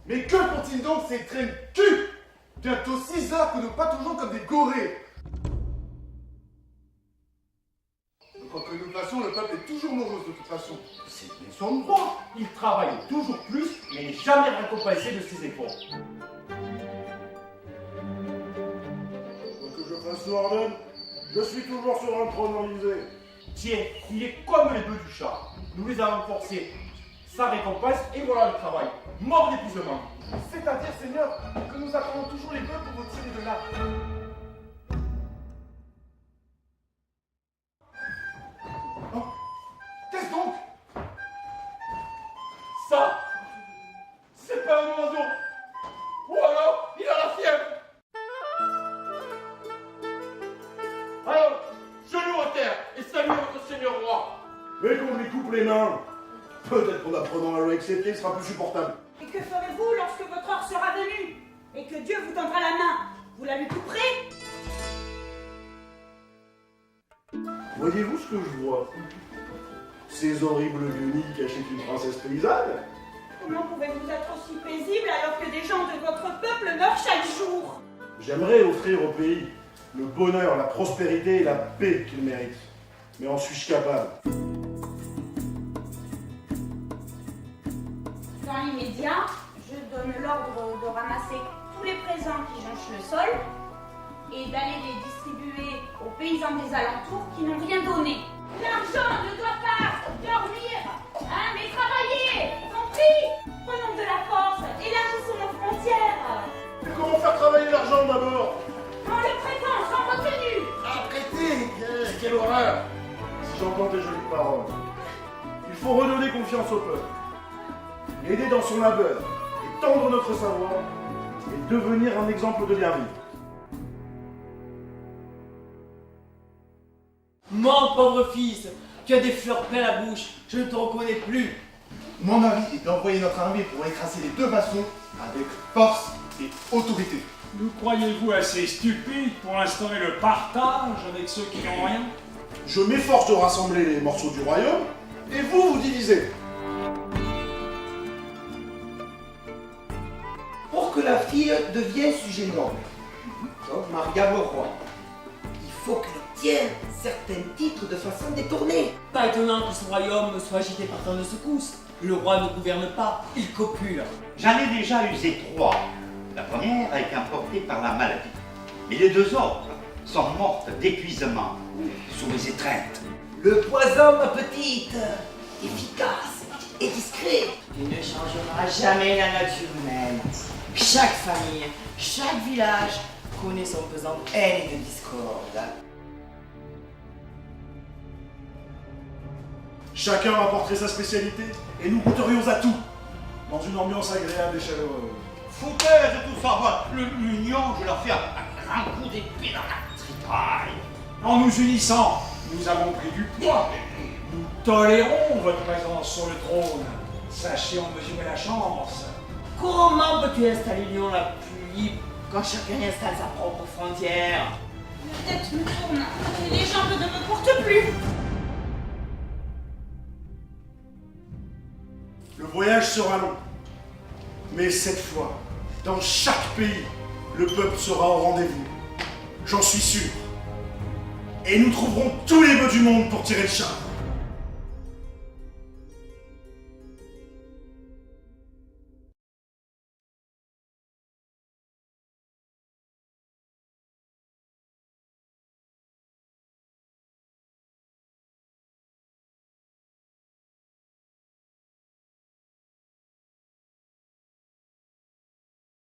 Mais que font-ils donc ces traînes cul? Bientôt 6 heures que nous pataugeons comme des gorées. Quoi que nous fassions, le peuple est toujours morose de toute façon. C'est son droit. Il travaille toujours plus, mais n'est jamais récompensé de ses efforts. Quoi que je fasse Norden, je suis toujours sur un trône enlisé. Tiens, il est comme les bœufs du chat. Nous les avons forcés. Sa récompense, et voilà le travail. Mort d'épuisement. C'est-à-dire, Seigneur, que nous attendons toujours les bœufs pour vous tirer de là. Oh, qu'est-ce donc? Ça, c'est pas un oiseau. Ou alors, il a la fièvre. Alors, genoux à terre et salut votre seigneur roi. Mais qu'on lui coupe les mains. Peut-être qu'en apprenant à le accepter, il sera plus supportable. Et que ferez-vous lorsque votre heure sera venue et que Dieu vous tendra la main? Vous la lui couperez? Voyez-vous ce que je vois? Ces horribles guenilles cachées d'une princesse paysanne? Comment pouvez-vous être aussi paisible alors que des gens de votre peuple meurent chaque jour? J'aimerais offrir au pays le bonheur, la prospérité et la paix qu'il mérite. Mais en suis-je capable? Dans l'immédiat, je donne l'ordre de ramasser tous les présents qui jonchent le sol et d'aller les distribuer aux paysans des alentours qui n'ont rien donné. L'argent ne doit pas dormir, hein, mais travailler, compris? Prenons de la force, élargissons nos frontières. Mais comment faire travailler l'argent d'abord? En le prêtant sans retenue. Arrêtez! Quelle horreur! Si j'entends tes jolies paroles, il faut redonner confiance au peuple, l'aider dans son labeur, étendre notre savoir et devenir un exemple de bien vivre. Mon pauvre fils, tu as des fleurs plein la bouche, je ne te reconnais plus. Mon avis est d'envoyer notre armée pour écraser les deux vassaux avec force et autorité. Nous croyez-vous assez stupides pour instaurer le partage avec ceux qui n'ont rien? Je m'efforce de rassembler les morceaux du royaume, et vous, vous divisez. Pour que la fille devienne sujet noble, donc Maria le roi, il faut qu'elle obtienne certains titres de façon détournée. Pas étonnant que ce royaume soit agité par tant de secousses. Le roi ne gouverne pas, il copule. J'en ai déjà usé 3. La première a été emportée par la maladie. Et les 2 autres sont mortes d'épuisement sous mes étreintes. Le poison, ma petite, efficace et discret. Tu ne changeras jamais la nature humaine. Chaque famille, chaque village connaît son pesant haine et de discorde. Chacun apporterait sa spécialité, et nous goûterions à tout, dans une ambiance agréable et chaleureuse. Foutaise de tout ça, moi, l'union, je leur fais un grand coup d'épée dans la tripaille. En nous unissant, nous avons pris du poids. Nous tolérons votre présence sur le trône. Sachez en mesurer la chance. Comment peux-tu installer l'union la plus libre quand chacun installe sa propre frontière? La tête me tourne et les jambes ne me portent plus. Le voyage sera long, mais cette fois, dans chaque pays, le peuple sera au rendez-vous. J'en suis sûr. Et nous trouverons tous les bœufs du monde pour tirer le char.